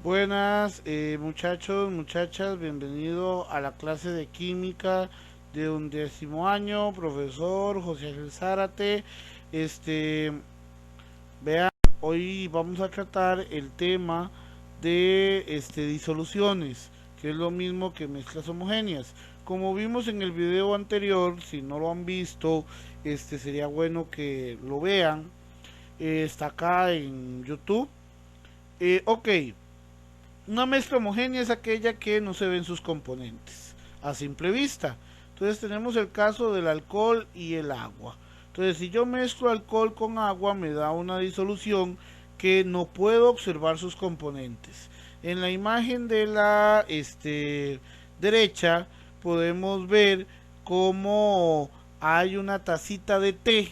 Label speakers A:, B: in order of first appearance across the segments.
A: Buenas muchachos, muchachas, bienvenido a la clase de química de 11º año, profesor José Ángel Zárate. Este, vean, hoy vamos a tratar el tema de disoluciones, que es lo mismo que mezclas homogéneas. Como vimos en el video anterior, si no lo han visto, sería bueno que lo vean. Está acá en YouTube. Ok. Una mezcla homogénea es aquella que no se ven sus componentes a simple vista. Entonces tenemos el caso del alcohol y el agua. Entonces si yo mezclo alcohol con agua me da una disolución que no puedo observar sus componentes. En la imagen de la derecha podemos ver cómo hay una tacita de té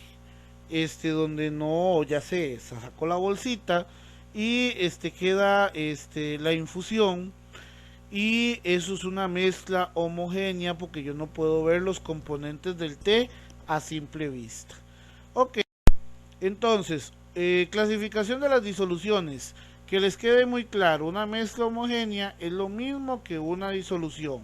A: donde no, ya se sacó la bolsita y queda la infusión, y eso es una mezcla homogénea porque yo no puedo ver los componentes del té a simple vista. Ok, entonces, clasificación de las disoluciones. Que les quede muy claro, una mezcla homogénea es lo mismo que una disolución.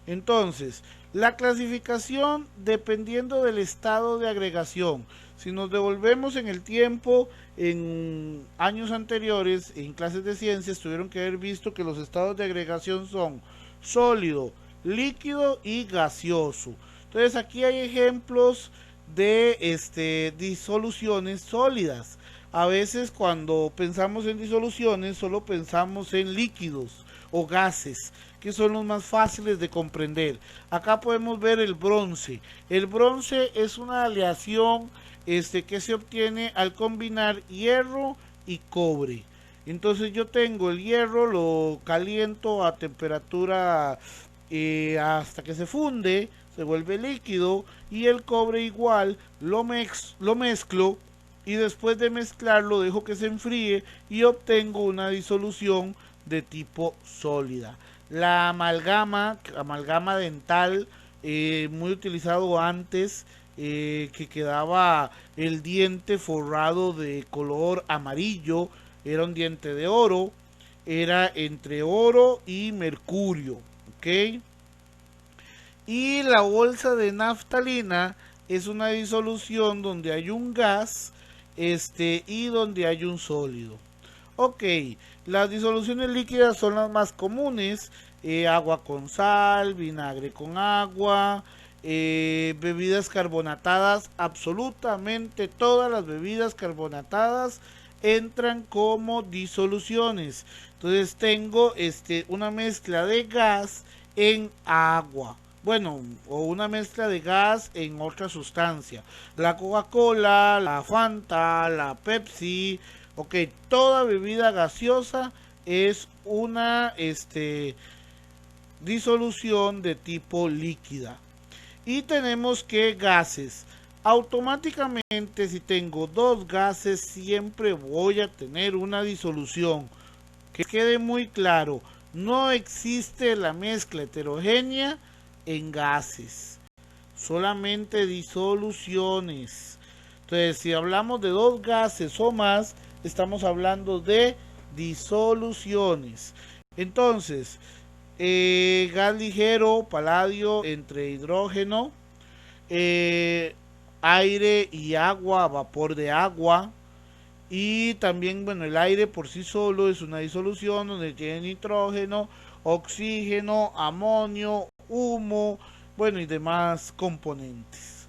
A: Entonces, la clasificación dependiendo del estado de agregación. Si nos devolvemos en el tiempo, en años anteriores, en clases de ciencias, tuvieron que haber visto que los estados de agregación son sólido, líquido y gaseoso. Entonces aquí hay ejemplos de disoluciones sólidas. A veces cuando pensamos en disoluciones solo pensamos en líquidos o gases, que son los más fáciles de comprender. Acá podemos ver el bronce. El bronce es una aleación que se obtiene al combinar hierro y cobre. Entonces yo tengo el hierro, lo caliento a temperatura hasta que se funde, se vuelve líquido, y el cobre igual lo mezclo, y después de mezclarlo dejo que se enfríe y obtengo una disolución de tipo sólida. La amalgama dental, muy utilizado antes, que quedaba el diente forrado de color amarillo, era un diente de oro, era entre oro y mercurio, ¿ok? Y la bolsa de naftalina es una disolución donde hay un gas y donde hay un sólido. Ok, las disoluciones líquidas son las más comunes: agua con sal, vinagre con agua, bebidas carbonatadas. Absolutamente todas las bebidas carbonatadas entran como disoluciones. Entonces tengo una mezcla de gas en agua, bueno, o una mezcla de gas en otra sustancia. La Coca-Cola, la Fanta, la Pepsi, ok, toda bebida gaseosa es una disolución de tipo líquida. Y tenemos que gases. Automáticamente, si tengo dos gases, siempre voy a tener una disolución. Que quede muy claro, no existe la mezcla heterogénea en gases, solamente disoluciones. Entonces, si hablamos de dos gases o más, estamos hablando de disoluciones. Entonces, gas ligero, paladio entre hidrógeno, eh, aire y agua, vapor de agua. Y también, bueno, el aire por sí solo es una disolución donde tiene nitrógeno, oxígeno, amonio, humo, bueno, y demás componentes.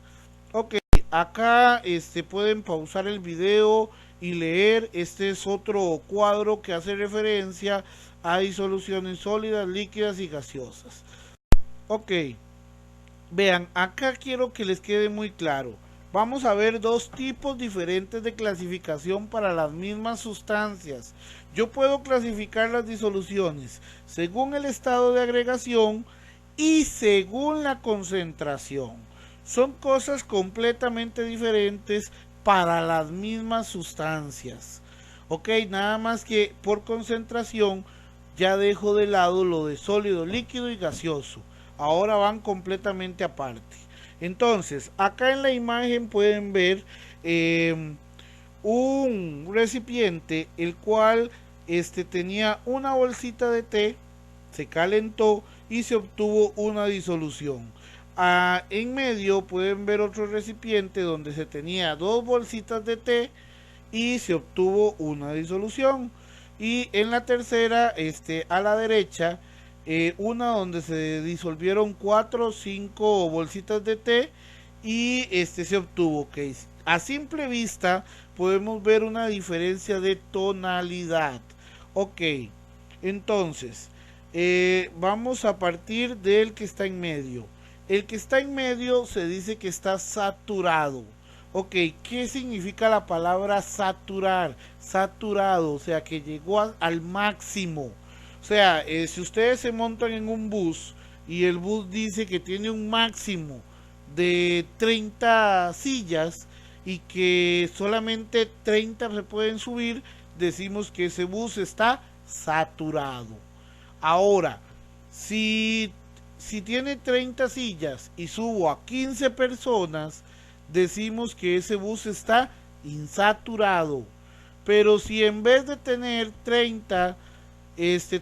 A: Ok, acá pueden pausar el video y leer. Este es otro cuadro que hace referencia a disoluciones sólidas, líquidas y gaseosas. Ok, vean, acá quiero que les quede muy claro. Vamos a ver dos tipos diferentes de clasificación para las mismas sustancias. Yo puedo clasificar las disoluciones según el estado de agregación y según la concentración. Son cosas completamente diferentes para las mismas sustancias. Ok, nada más que por concentración ya dejo de lado lo de sólido, líquido y gaseoso. Ahora van completamente aparte. Entonces, acá en la imagen pueden ver un recipiente el cual tenía una bolsita de té, se calentó y se obtuvo una disolución. En medio pueden ver otro recipiente donde se tenía dos bolsitas de té y se obtuvo una disolución. Y en la tercera, a la derecha, una donde se disolvieron 4 o 5 bolsitas de té y se obtuvo, ok. A simple vista podemos ver una diferencia de tonalidad. Ok, entonces vamos a partir del que está en medio. El que está en medio se dice que está saturado. Ok, ¿qué significa la palabra saturar? Saturado, o sea, que llegó al máximo. O sea, si ustedes se montan en un bus y el bus dice que tiene un máximo de 30 sillas y que solamente 30 se pueden subir, decimos que ese bus está saturado. Ahora, si tiene 30 sillas y subo a 15 personas, decimos que ese bus está insaturado. Pero si en vez de tener 30,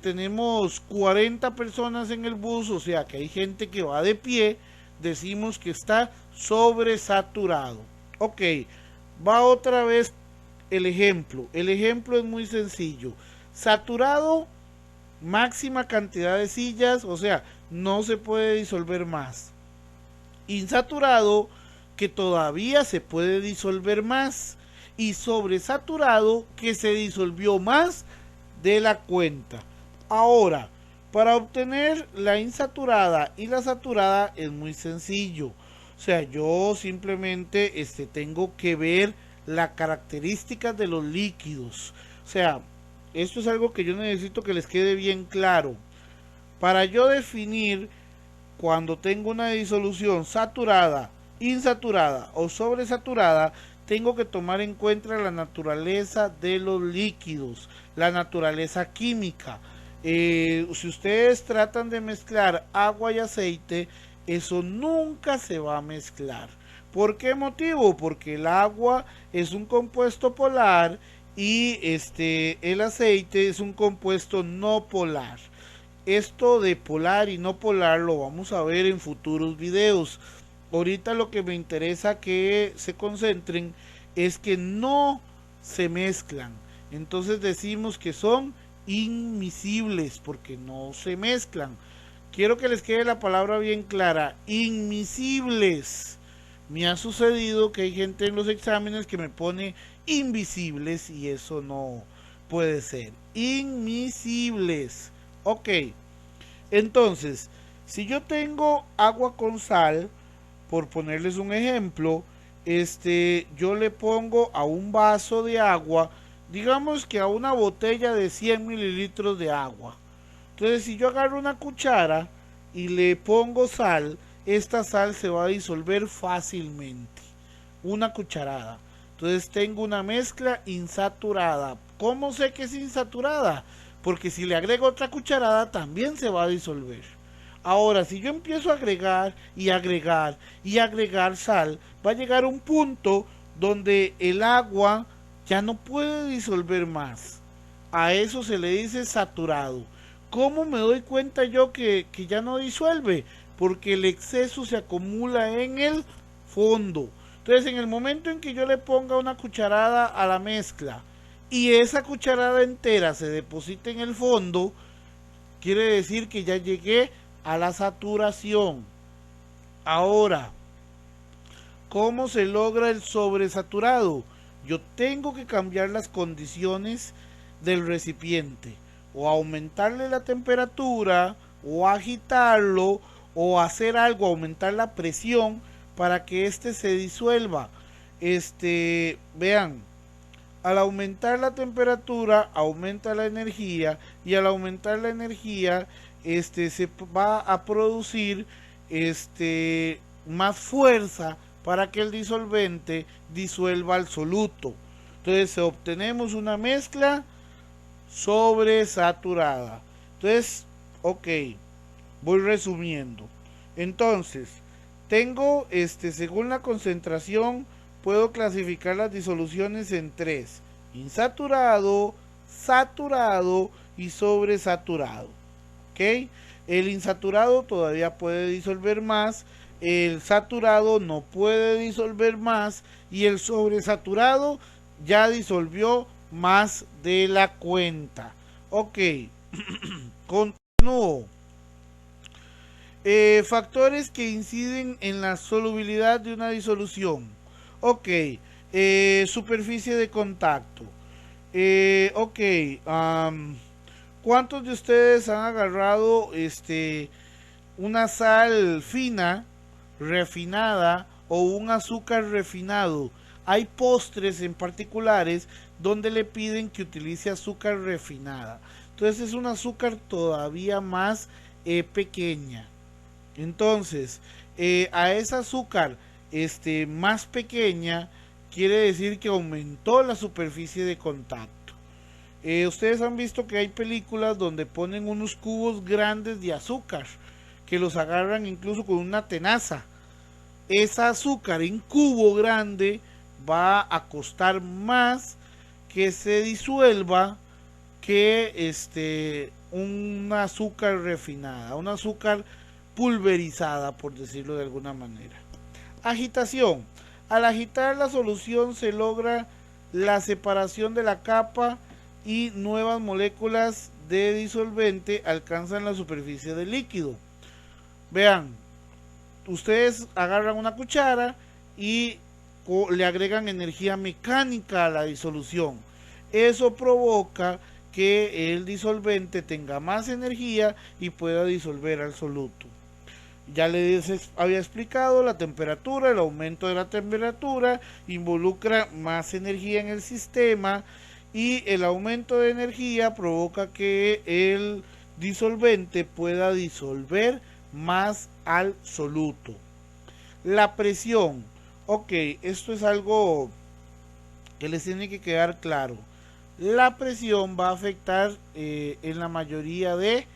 A: tenemos 40 personas en el bus, o sea que hay gente que va de pie, decimos que está sobresaturado. Ok, va otra vez el ejemplo. El ejemplo es muy sencillo. Saturado, máxima cantidad de sillas, o sea, no se puede disolver más. Insaturado, que todavía se puede disolver más. Y sobresaturado, que se disolvió más de la cuenta. Ahora, para obtener la insaturada y la saturada es muy sencillo. O sea, yo simplemente tengo que ver las características de los líquidos. O sea, esto es algo que yo necesito que les quede bien claro. Para yo definir cuando tengo una disolución saturada, insaturada o sobresaturada, tengo que tomar en cuenta la naturaleza de los líquidos, la naturaleza química. Si ustedes tratan de mezclar agua y aceite, eso nunca se va a mezclar. ¿Por qué motivo? Porque el agua es un compuesto polar y el aceite es un compuesto no polar. Esto de polar y no polar lo vamos a ver en futuros videos. Ahorita lo que me interesa que se concentren es que no se mezclan. Entonces decimos que son inmiscibles porque no se mezclan. Quiero que les quede la palabra bien clara, inmiscibles. Me ha sucedido que hay gente en los exámenes que me pone invisibles y eso no puede ser. Inmiscibles. Ok, entonces, si yo tengo agua con sal, por ponerles un ejemplo, yo le pongo a un vaso de agua, digamos que a una botella de 100 mililitros de agua. Entonces, si yo agarro una cuchara y le pongo sal, esta sal se va a disolver fácilmente. Una cucharada. Entonces tengo una mezcla insaturada. ¿Cómo sé que es insaturada? Porque si le agrego otra cucharada también se va a disolver. Ahora, si yo empiezo a agregar y agregar y agregar sal, va a llegar un punto donde el agua ya no puede disolver más. A eso se le dice saturado. ¿Cómo me doy cuenta yo que ya no disuelve? Porque el exceso se acumula en el fondo. Entonces, en el momento en que yo le ponga una cucharada a la mezcla y esa cucharada entera se deposita en el fondo, quiere decir que ya llegué a la saturación. Ahora, ¿cómo se logra el sobresaturado? Yo tengo que cambiar las condiciones del recipiente, o aumentarle la temperatura, o agitarlo, o hacer algo, aumentar la presión para que se disuelva. Vean, al aumentar la temperatura aumenta la energía y al aumentar la energía se va a producir más fuerza para que el disolvente disuelva el soluto. Entonces obtenemos una mezcla sobresaturada. Entonces, ok, voy resumiendo. Entonces, tengo según la concentración puedo clasificar las disoluciones en tres: insaturado, saturado y sobresaturado. ¿Ok? El insaturado todavía puede disolver más, el saturado no puede disolver más y el sobresaturado ya disolvió más de la cuenta. Ok, continúo. Factores que inciden en la solubilidad de una disolución. Ok, superficie de contacto. Ok, ¿cuántos de ustedes han agarrado una sal fina, refinada o un azúcar refinado? Hay postres en particulares donde le piden que utilice azúcar refinada. Entonces es un azúcar todavía más pequeña. Entonces, a esa azúcar más pequeña quiere decir que aumentó la superficie de contacto. Ustedes han visto que hay películas donde ponen unos cubos grandes de azúcar que los agarran incluso con una tenaza. Esa azúcar en cubo grande va a costar más que se disuelva que una azúcar refinada, un azúcar pulverizada, por decirlo de alguna manera. Agitación. Al agitar la solución se logra la separación de la capa y nuevas moléculas de disolvente alcanzan la superficie del líquido. Vean, ustedes agarran una cuchara y le agregan energía mecánica a la disolución. Eso provoca que el disolvente tenga más energía y pueda disolver al soluto. Ya les había explicado, la temperatura, el aumento de la temperatura involucra más energía en el sistema y el aumento de energía provoca que el disolvente pueda disolver más al soluto. La presión. Ok, esto es algo que les tiene que quedar claro. La presión va a afectar en la mayoría de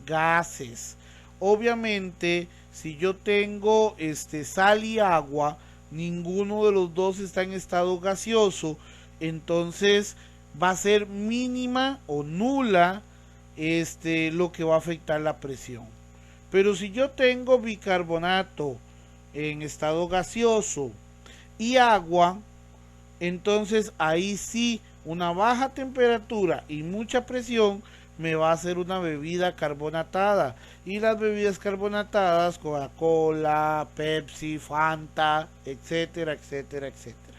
A: gases. Obviamente, si yo tengo sal y agua, ninguno de los dos está en estado gaseoso, entonces va a ser mínima o nula lo que va a afectar la presión. Pero si yo tengo bicarbonato en estado gaseoso y agua, entonces ahí sí una baja temperatura y mucha presión me va a hacer una bebida carbonatada. Y las bebidas carbonatadas, Coca-Cola, Pepsi, Fanta, etcétera, etcétera, etcétera.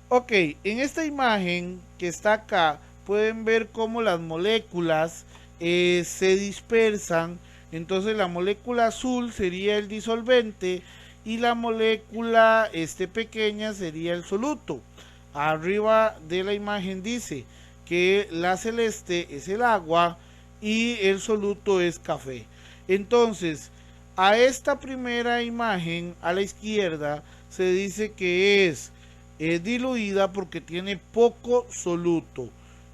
A: Ok, en esta imagen que está acá pueden ver cómo las moléculas se dispersan. Entonces la molécula azul sería el disolvente y la molécula pequeña sería el soluto. Arriba de la imagen dice que la celeste es el agua y el soluto es café. Entonces, a esta primera imagen a la izquierda se dice que es diluida porque tiene poco soluto.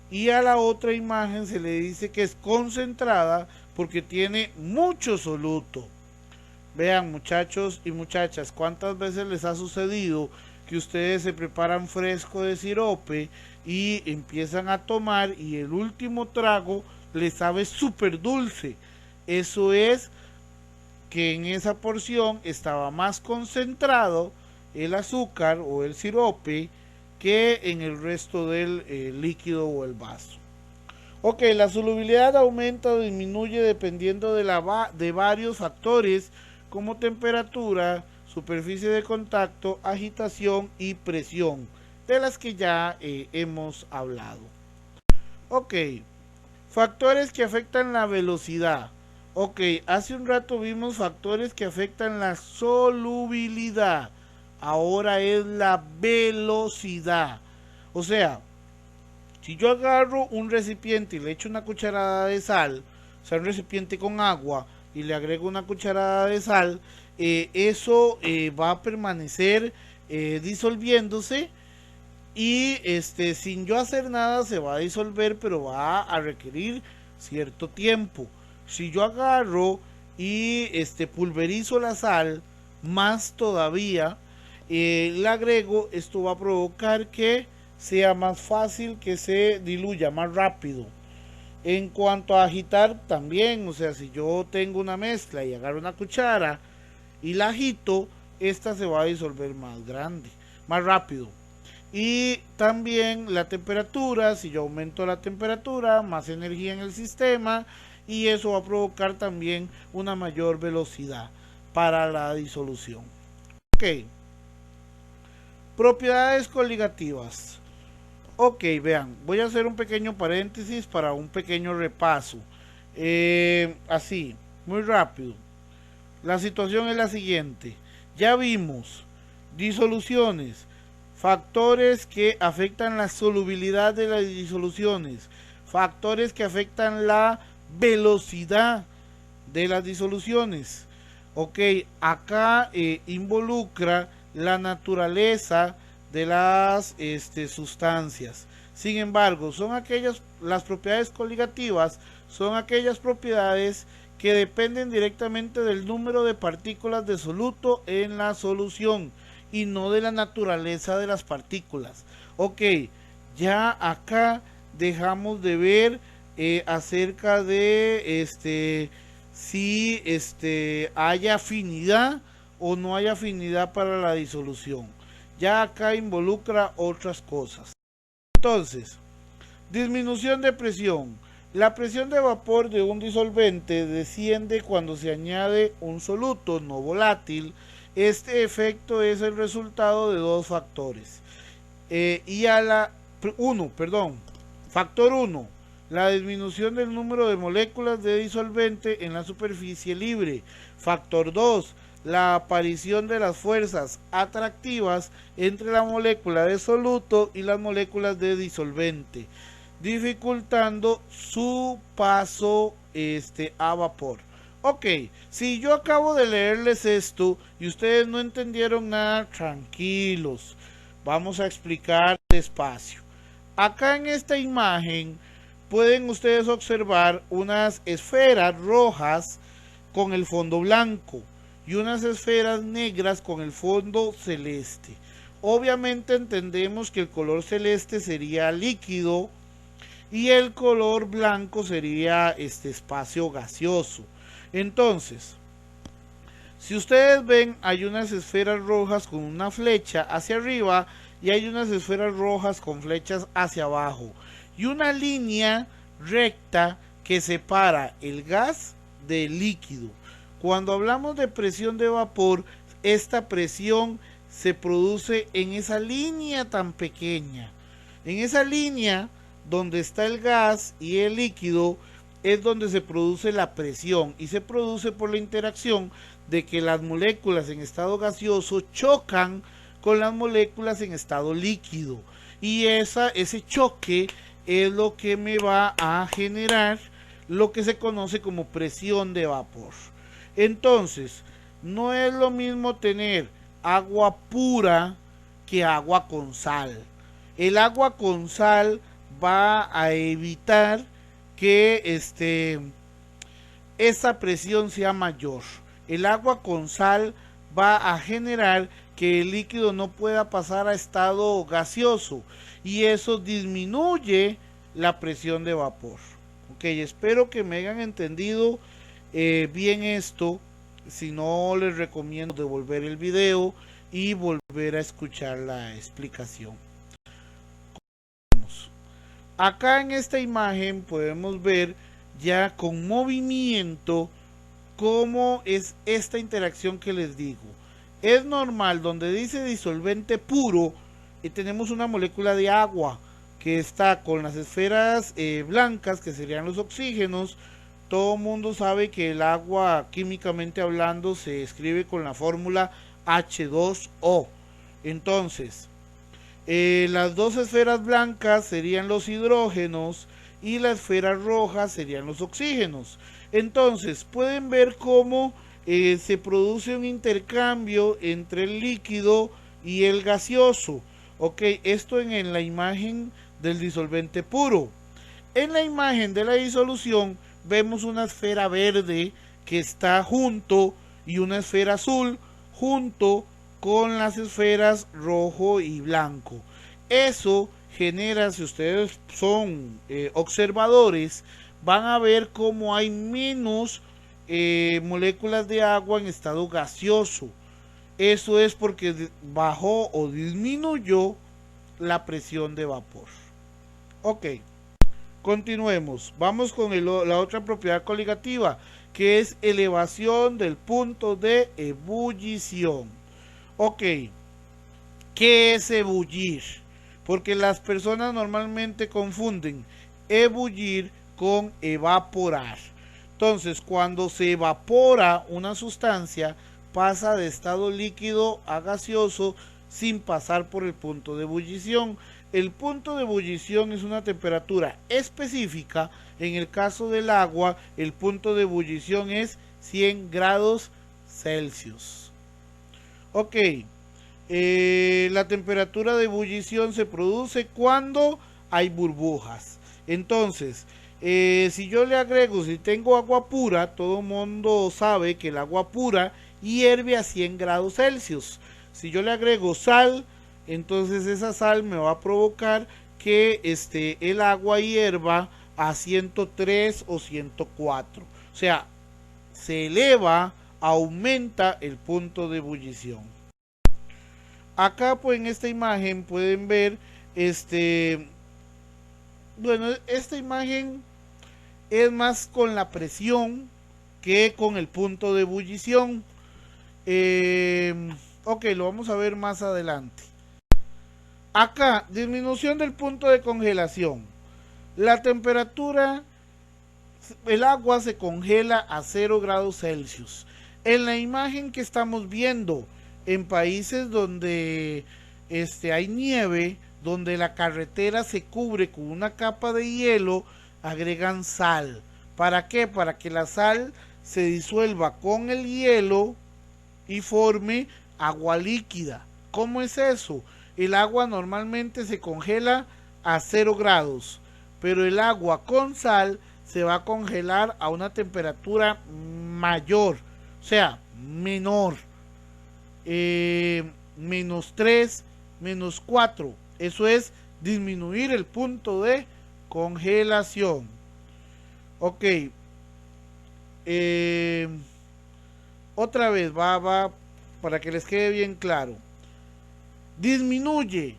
A: Y a la otra imagen se le dice que es concentrada porque tiene mucho soluto. Vean, muchachos y muchachas, cuántas veces les ha sucedido que ustedes se preparan fresco de sirope y empiezan a tomar y el último trago les sabe súper dulce. Eso es que en esa porción estaba más concentrado el azúcar o el sirope que en el resto del líquido o el vaso. Ok, la solubilidad aumenta o disminuye dependiendo de varios factores como temperatura, superficie de contacto, agitación y presión, de las que ya hemos hablado. Ok, factores que afectan la velocidad. Ok, hace un rato vimos factores que afectan la solubilidad. Ahora es la velocidad. O sea, si yo agarro un recipiente y le echo una cucharada de sal, o sea, un recipiente con agua, y le agrego una cucharada de sal, eso va a permanecer disolviéndose y sin yo hacer nada se va a disolver, pero va a requerir cierto tiempo. Si yo agarro y pulverizo la sal, más todavía le agrego, esto va a provocar que sea más fácil que se diluya más rápido. En cuanto a agitar también, o sea, si yo tengo una mezcla y agarro una cuchara y la agito, esta se va a disolver más grande, más rápido. Y también la temperatura, si yo aumento la temperatura, más energía en el sistema y eso va a provocar también una mayor velocidad para la disolución. Ok, propiedades coligativas. Ok, vean, voy a hacer un pequeño paréntesis para un pequeño repaso. Así, muy rápido. La situación es la siguiente. Ya vimos disoluciones, factores que afectan la solubilidad de las disoluciones, factores que afectan la velocidad de las disoluciones. Ok, acá involucra la naturaleza de las sustancias. Sin embargo, las propiedades coligativas son aquellas propiedades que dependen directamente del número de partículas de soluto en la solución y no de la naturaleza de las partículas. Ok, ya acá dejamos de ver acerca de si hay afinidad o no hay afinidad para la disolución. Ya acá involucra otras cosas. Entonces, disminución de presión. La presión de vapor de un disolvente desciende cuando se añade un soluto no volátil. Este efecto es el resultado de dos factores. Factor 1. La disminución del número de moléculas de disolvente en la superficie libre. Factor 2. La aparición de las fuerzas atractivas entre la molécula de soluto y las moléculas de disolvente, dificultando su paso a vapor. Ok, si yo acabo de leerles esto y ustedes no entendieron nada, tranquilos, vamos a explicar despacio. Acá en esta imagen pueden ustedes observar unas esferas rojas con el fondo blanco y unas esferas negras con el fondo celeste. Obviamente entendemos que el color celeste sería líquido y el color blanco sería este espacio gaseoso. Entonces, si ustedes ven, hay unas esferas rojas con una flecha hacia arriba y hay unas esferas rojas con flechas hacia abajo y una línea recta que separa el gas del líquido. Cuando hablamos de presión de vapor, esta presión se produce en esa línea tan pequeña. En esa línea donde está el gas y el líquido es donde se produce la presión y se produce por la interacción de que las moléculas en estado gaseoso chocan con las moléculas en estado líquido y ese choque es lo que me va a generar lo que se conoce como presión de vapor. Entonces, no es lo mismo tener agua pura que agua con sal. El agua con sal va a evitar que esa presión sea mayor. El agua con sal va a generar que el líquido no pueda pasar a estado gaseoso y eso disminuye la presión de vapor. Ok, espero que me hayan entendido bien esto. Si no, les recomiendo devolver el video y volver a escuchar la explicación. Acá en esta imagen podemos ver ya con movimiento cómo es esta interacción que les digo. Es normal, donde dice disolvente puro, tenemos una molécula de agua que está con las esferas blancas, que serían los oxígenos. Todo mundo sabe que el agua, químicamente hablando, se escribe con la fórmula H2O. Entonces, las dos esferas blancas serían los hidrógenos y la esfera roja serían los oxígenos. Entonces, pueden ver cómo se produce un intercambio entre el líquido y el gaseoso. Ok, esto en la imagen del disolvente puro. En la imagen de la disolución vemos una esfera verde que está junto y una esfera azul junto con las esferas rojo y blanco. Eso genera, si ustedes son observadores, van a ver cómo hay menos moléculas de agua en estado gaseoso. Eso es porque bajó o disminuyó la presión de vapor. Ok, continuemos. Vamos con la otra propiedad coligativa, que es elevación del punto de ebullición. Ok, ¿qué es ebullir? Porque las personas normalmente confunden ebullir con evaporar. Entonces, cuando se evapora una sustancia, pasa de estado líquido a gaseoso sin pasar por el punto de ebullición. El punto de ebullición es una temperatura específica. En el caso del agua, el punto de ebullición es 100 grados Celsius. Ok, la temperatura de ebullición se produce cuando hay burbujas. Entonces, si yo le agrego, si tengo agua pura, todo el mundo sabe que el agua pura hierve a 100 grados Celsius. Si yo le agrego sal, entonces esa sal me va a provocar que el agua hierva a 103 o 104. O sea, se eleva, aumenta el punto de ebullición. Acá pues en esta imagen pueden ver bueno, esta imagen es más con la presión que con el punto de ebullición. Ok, lo vamos a ver más adelante. Acá, disminución del punto de congelación. La temperatura, el agua se congela a 0 grados Celsius. En la imagen que estamos viendo, en países donde hay nieve, donde la carretera se cubre con una capa de hielo, agregan sal. ¿Para qué? Para que la sal se disuelva con el hielo y forme agua líquida. ¿Cómo es eso? El agua normalmente se congela a 0 grados, pero el agua con sal se va a congelar a una temperatura mayor, o sea, menor. Menos 3, menos 4. Eso es disminuir el punto de congelación. Ok. Otra vez, va, para que les quede bien claro. Disminuye,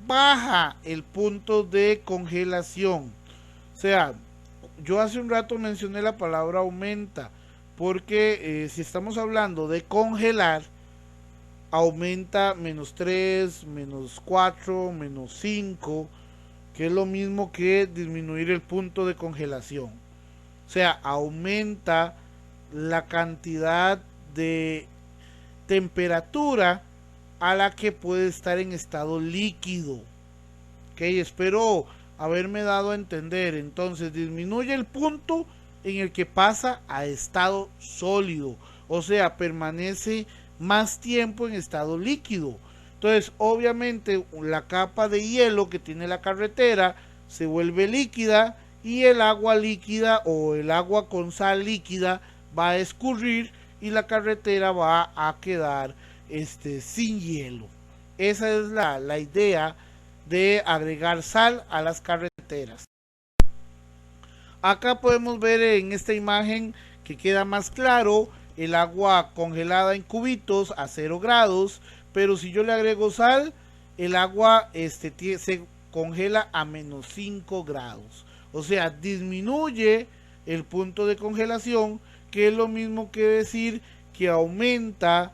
A: baja el punto de congelación. O sea, yo hace un rato mencioné la palabra aumenta, porque si estamos hablando de congelar, aumenta menos 3, menos 4, menos 5, que es lo mismo que disminuir el punto de congelación. O sea, aumenta la cantidad de temperatura a la que puede estar en estado líquido. Ok, espero haberme dado a entender. Entonces disminuye el punto en el que pasa a estado sólido, o sea, permanece más tiempo en estado líquido. Entonces, obviamente, la capa de hielo que tiene la carretera se vuelve líquida y el agua líquida o el agua con sal líquida va a escurrir y la carretera va a quedar sin hielo. Esa es la idea de agregar sal a las carreteras. Acá podemos ver en esta imagen que queda más claro el agua congelada en cubitos a 0 grados, pero si yo le agrego sal, el agua se congela a menos 5 grados. O sea, disminuye el punto de congelación, que es lo mismo que decir que aumenta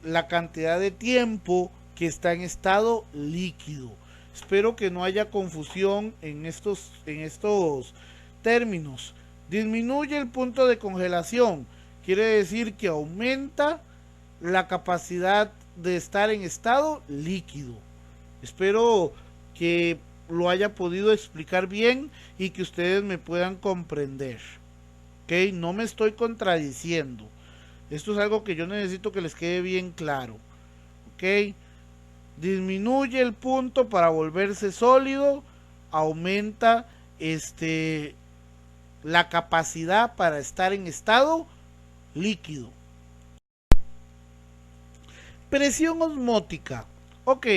A: la cantidad de tiempo que está en estado líquido. Espero que no haya confusión en estos términos. Disminuye el punto de congelación, quiere decir que aumenta la capacidad de estar en estado líquido. Espero que lo haya podido explicar bien y que ustedes me puedan comprender. ¿Ok? No me estoy contradiciendo. Esto es algo que yo necesito que les quede bien claro. ¿Ok? Disminuye el punto para volverse sólido, aumenta la capacidad para estar en estado líquido. Presión osmótica. Ok,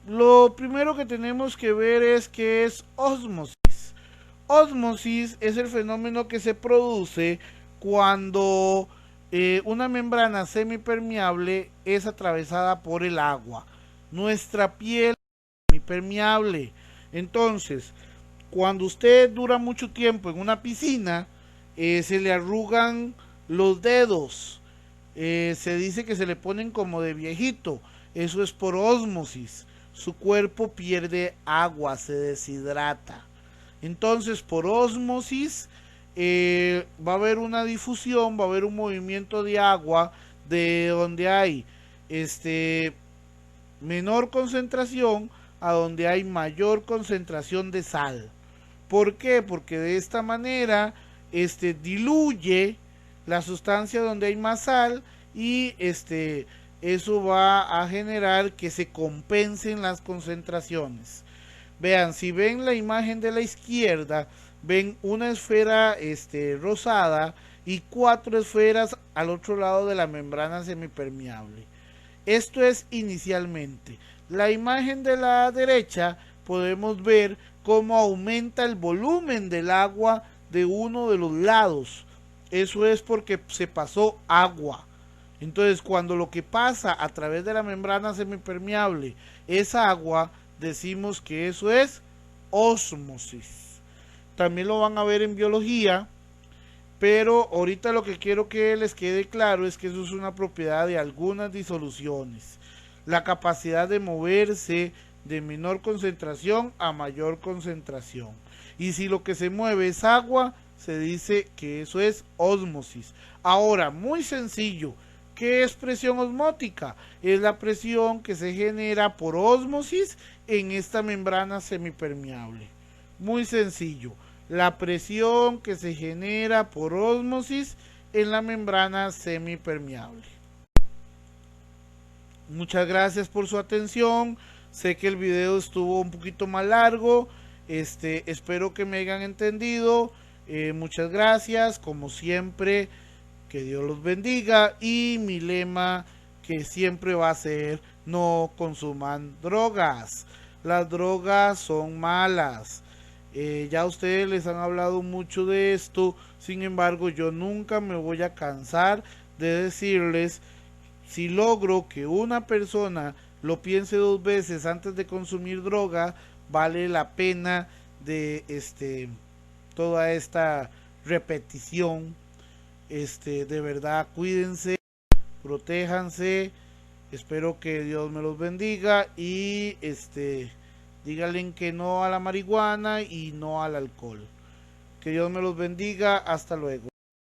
A: Lo primero que tenemos que ver es qué es ósmosis. Ósmosis es el fenómeno que se produce cuando una membrana semipermeable es atravesada por el agua. Nuestra piel es semipermeable. Entonces, cuando usted dura mucho tiempo en una piscina, se le arrugan los dedos. Se dice que se le ponen como de viejito. Eso es por ósmosis. Su cuerpo pierde agua, se deshidrata. Entonces, por ósmosis, va a haber una difusión, va a haber un movimiento de agua de donde hay menor concentración a donde hay mayor concentración de sal. ¿Por qué? Porque de esta manera diluye la sustancia donde hay más sal y eso va a generar que se compensen las concentraciones. Vean, si ven la imagen de la izquierda, ven una esfera rosada y 4 esferas al otro lado de la membrana semipermeable. Esto es inicialmente. La imagen de la derecha podemos ver cómo aumenta el volumen del agua de uno de los lados. Eso es porque se pasó agua. Entonces, cuando lo que pasa a través de la membrana semipermeable es agua, decimos que eso es ósmosis. También lo van a ver en biología, pero ahorita lo que quiero que les quede claro es que eso es una propiedad de algunas disoluciones. La capacidad de moverse de menor concentración a mayor concentración. Y si lo que se mueve es agua, se dice que eso es ósmosis. Ahora, muy sencillo. ¿Qué es presión osmótica? Es la presión que se genera por ósmosis en esta membrana semipermeable. Muy sencillo. La presión que se genera por ósmosis en la membrana semipermeable. Muchas gracias por su atención. Sé que el video estuvo un poquito más largo. Espero que me hayan entendido. Muchas gracias. Como siempre, que Dios los bendiga. Y mi lema que siempre va a ser: no consuman drogas. Las drogas son malas. Ya ustedes les han hablado mucho de esto. Sin embargo, yo nunca me voy a cansar de decirles: si logro que una persona lo piense 2 veces antes de consumir droga, vale la pena de toda esta repetición. De verdad, cuídense, protéjanse. Espero que Dios me los bendiga y díganle que no a la marihuana y no al alcohol. Que Dios me los bendiga. Hasta luego.